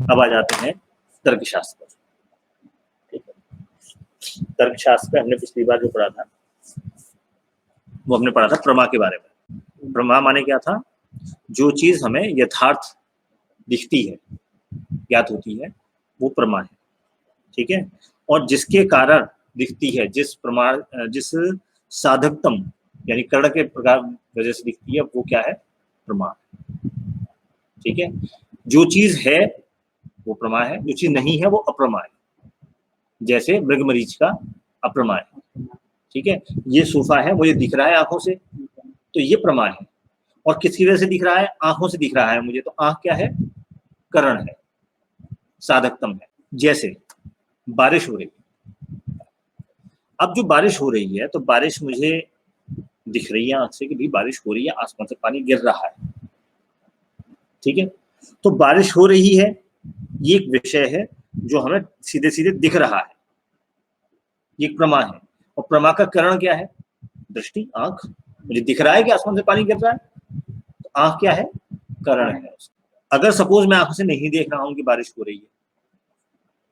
अब आ जाते हैं तर्कशास्त्र पर। ठीक है, तर्कशास्त्र पे हमने पिछली बार जो पढ़ा था वो हमने पढ़ा था प्रमा के बारे में। प्रमा माने क्या था? जो चीज हमें यथार्थ दिखती है, ज्ञात होती है, वो प्रमा है। ठीक है, और जिसके कारण दिखती है, जिस प्रमाण, जिस साधकतम यानी कर्ण के प्रकार वजह से दिखती है, वो क्या है? प्रमाण। ठीक है, जो चीज है वो प्रमा है, जो चीज नहीं है वो अप्रमा है। जैसे मृगमरीच का अप्रमा है। ठीक है, ये सोफा है, मुझे दिख रहा है आंखों से, तो ये प्रमा है। और किसकी वजह से दिख रहा है? आंखों से दिख रहा है मुझे, तो आंख क्या है? करण है, साधकतम है। जैसे बारिश हो रही है, अब जो बारिश हो रही है तो बारिश मुझे दिख रही है आंख से कि भाई बारिश हो रही है, आसमान से पानी गिर रहा है। ठीक है, तो बारिश हो रही है, ये एक विषय है जो हमें सीधे सीधे दिख रहा है, ये एक प्रमा है। और प्रमा का कारण क्या है? दृष्टि, आंख। मुझे दिख रहा है कि आसमान से पानी गिर रहा है, तो आंख क्या है? कारण है। अगर सपोज मैं आंखों से नहीं देख रहा हूं कि बारिश हो रही है,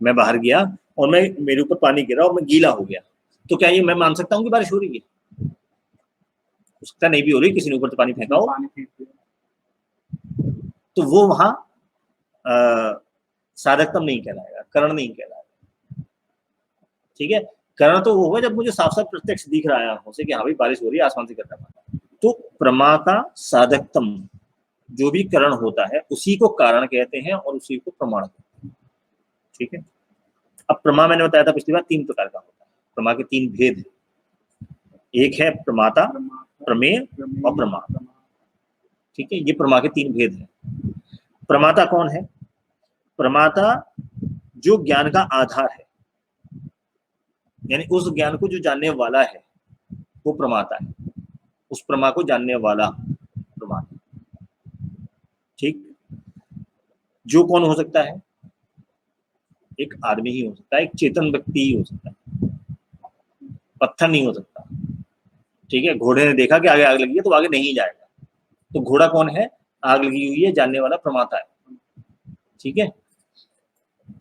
मैं बाहर गया और मैं मेरे ऊपर पानी गिरा और मैं गीला हो गया, तो क्या ये मैं मान सकता हूँ कि बारिश हो रही है? हो सकता नहीं भी हो रही, किसी ने ऊपर से पानी फेंका हो, तो वो वहां साधकतम नहीं कहलाएगा, करण नहीं कहलाएगा। ठीक है, करण तो वो होगा जब मुझे साफ साफ प्रत्यक्ष दिख रहा है आंखों से कि हाँ भाई बारिश हो रही है, आसमान से गिर रहा है। तो प्रमा का साधकतम जो भी करण होता है उसी को कारण कहते हैं और उसी को प्रमाण कहते हैं। ठीक है, अब प्रमा मैंने बताया था पिछली बार 3 प्रकार का होता है। प्रमा के 3 भेद हैं। एक है प्रमाता, प्रमेय और प्रमा। ठीक है, ये प्रमा के 3 भेद हैं। प्रमाता कौन है? प्रमाता जो ज्ञान का आधार है, यानी उस ज्ञान को जो जानने वाला है वो प्रमाता है, उस प्रमा को जानने वाला प्रमाता। ठीक, जो कौन हो सकता है? एक आदमी ही हो सकता है, एक चेतन व्यक्ति ही हो सकता है, पत्थर नहीं हो सकता। ठीक है, घोड़े ने देखा कि आगे आग लगी है तो आगे नहीं जाएगा, तो घोड़ा कौन है? आग लगी हुई है, जानने वाला प्रमाता है। ठीक है,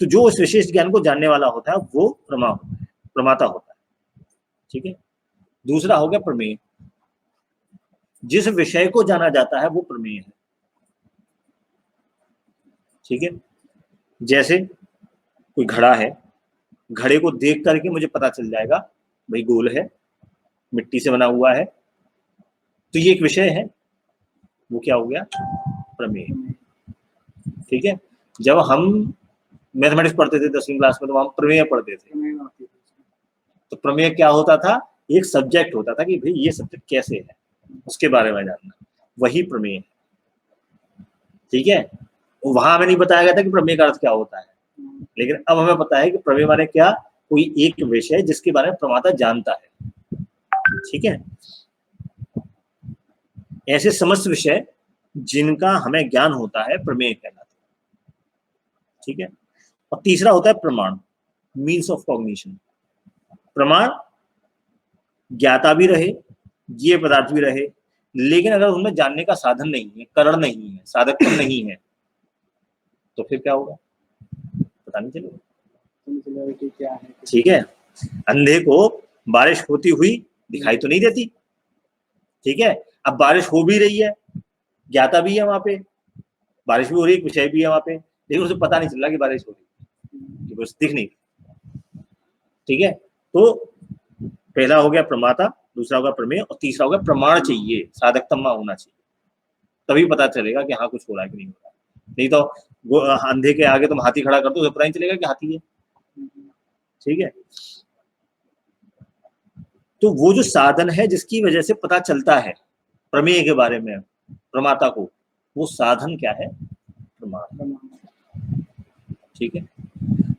तो जो उस विशेष ज्ञान को जानने वाला होता है वो प्रमा होता है, प्रमाता होता है। ठीक है, दूसरा हो गया प्रमेय। जिस विषय को जाना जाता है वो प्रमेय है। ठीक है, जैसे कोई घड़ा है, घड़े को देख करके मुझे पता चल जाएगा भाई गोल है, मिट्टी से बना हुआ है, तो ये एक विषय है, वो क्या हो गया? प्रमेय। ठीक है, जब हम मैथमेटिक्स पढ़ते थे 10वीं क्लास में तो हम प्रमेय पढ़ते थे, तो प्रमेय क्या होता था? एक सब्जेक्ट होता था कि भाई ये सब्जेक्ट कैसे है, उसके बारे में जानना, वही प्रमेय है। ठीक है, वहां हमें नहीं बताया गया था कि प्रमेय का अर्थ क्या होता है, लेकिन अब हमें पता है कि प्रमेय माने क्या? कोई एक विषय जिसके बारे में प्रमाता जानता है। ठीक है, ऐसे समस्त विषय जिनका हमें ज्ञान होता है प्रमेय कहलाते हैं। ठीक है, और तीसरा होता है प्रमाण, मीन्स ऑफ कॉग्निशन। प्रमाण ज्ञाता भी रहे, ये पदार्थ भी रहे, लेकिन अगर उनमें जानने का साधन नहीं है, करण नहीं है, साधकत्व नहीं है, तो फिर क्या होगा? पता नहीं चलेगा क्या है। ठीक है, अंधे को बारिश होती हुई दिखाई तो नहीं देती। ठीक है, अब बारिश हो भी रही है, ज्ञाता भी है वहां पे, बारिश भी हो रही है, विषय भी है वहां पे, लेकिन उसे पता नहीं चल रहा कि बारिश हो रही है, बस दिख नहीं। ठीक है, तो पहला हो गया प्रमाता, दूसरा होगा प्रमेय और तीसरा होगा प्रमाण। चाहिए साधकतम होना चाहिए, तभी पता चलेगा कि हाँ कुछ हो रहा है कि नहीं हो रहा है। नहीं तो अंधे के आगे तुम हाथी खड़ा कर दो, पता नहीं चलेगा कि हाथी है। ठीक है, तो वो जो साधन है जिसकी वजह से पता चलता है प्रमेय के बारे में प्रमाता को, वो साधन क्या है? प्रमाण। ठीक है,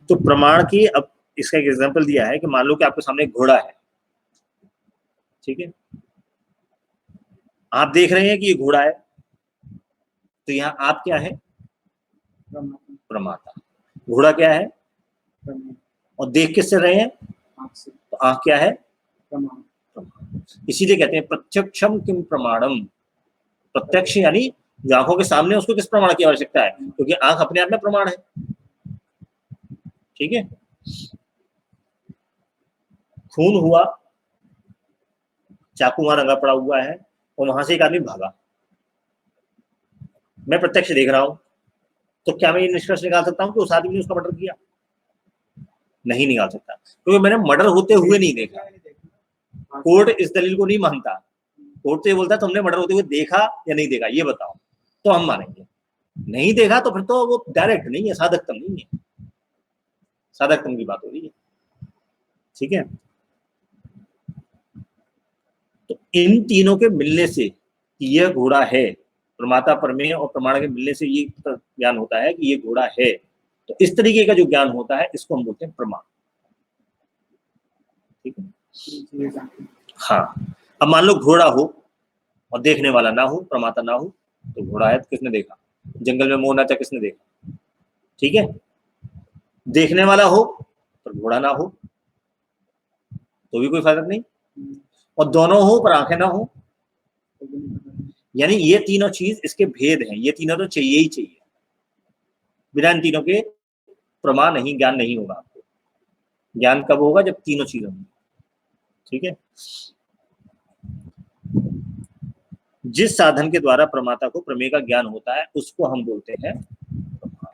तो प्रमाण की अब इसका एक एग्जांपल दिया है कि मान लो कि आपके सामने एक घोड़ा है। ठीक है, आप देख रहे हैं कि ये घोड़ा है, तो यहाँ आप क्या है? प्रमाता। घोड़ा क्या है? और देख किससे रहे हैं? तो आंख क्या है? इसीलिए कहते हैं प्रत्यक्षम किम प्रमाणम। प्रत्यक्ष यानी आंखों के सामने उसको किस प्रमाण की आवश्यकता है? क्योंकि आंख अपने आप में प्रमाण है। ठीक है, खून हुआ, चाकू वहां रंगा पड़ा हुआ है और वहां से एक आदमी भागा, मैं प्रत्यक्ष देख रहा हूं, तो क्या मैं ये निष्कर्ष निकाल सकता हूं कि उस आदमी ने उसका मर्डर किया? नहीं निकाल सकता, क्योंकि मैंने मर्डर होते हुए नहीं देखा। कोर्ट इस दलील को नहीं मानता, कोर्ट तो ये बोलता है तुमने मर्डर होते हुए देखा या नहीं देखा, ये बताओ, तो हम मानेंगे। नहीं देखा तो फिर तो वो डायरेक्ट नहीं है, साधकतम नहीं है, साधकतम की बात हो रही है। ठीक है, तो इन तीनों के मिलने से यह घोड़ा है, प्रमाता प्रमेय और प्रमाण के मिलने से ये ज्ञान होता है कि ये घोड़ा है। तो इस तरीके का जो ज्ञान होता है इसको हम बोलते हैं प्रमाण। ठीक है, हाँ। अब मान लो घोड़ा हो और देखने वाला ना हो, प्रमाता ना हो, तो घोड़ा है तो किसने देखा? जंगल में मोर नाचा किसने देखा? ठीक है, देखने वाला हो पर घोड़ा ना हो तो भी कोई फर्क नहीं, और दोनों हो पर आंखें ना हो, यानी ये तीनों चीज इसके भेद हैं, ये तीनों तो चाहिए ही चाहिए, बिना इन तीनों के प्रमाण नहीं, ज्ञान नहीं होगा आपको। ज्ञान कब होगा? जब तीनों चीजें होंगी। ठीक है, जिस साधन के द्वारा प्रमाता को प्रमेय का ज्ञान होता है उसको हम बोलते हैं प्रमाण।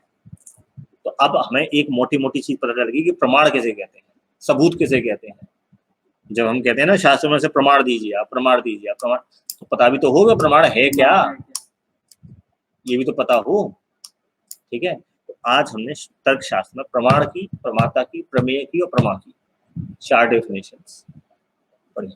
तो अब हमें एक मोटी मोटी चीज पता चल गई कि प्रमाण किसे कहते हैं, सबूत किसे कहते हैं। जब हम कहते हैं ना शास्त्र में से प्रमाण दीजिए, आप प्रमाण दीजिए, आप प्रमाण, तो पता भी तो होगा प्रमाण है क्या, ये भी तो पता हो। ठीक है, तो आज हमने तर्क शास्त्र में प्रमाण की, प्रमाता की, प्रमेय की और प्रमा की 4 डेफिनेशंस पढ़ी।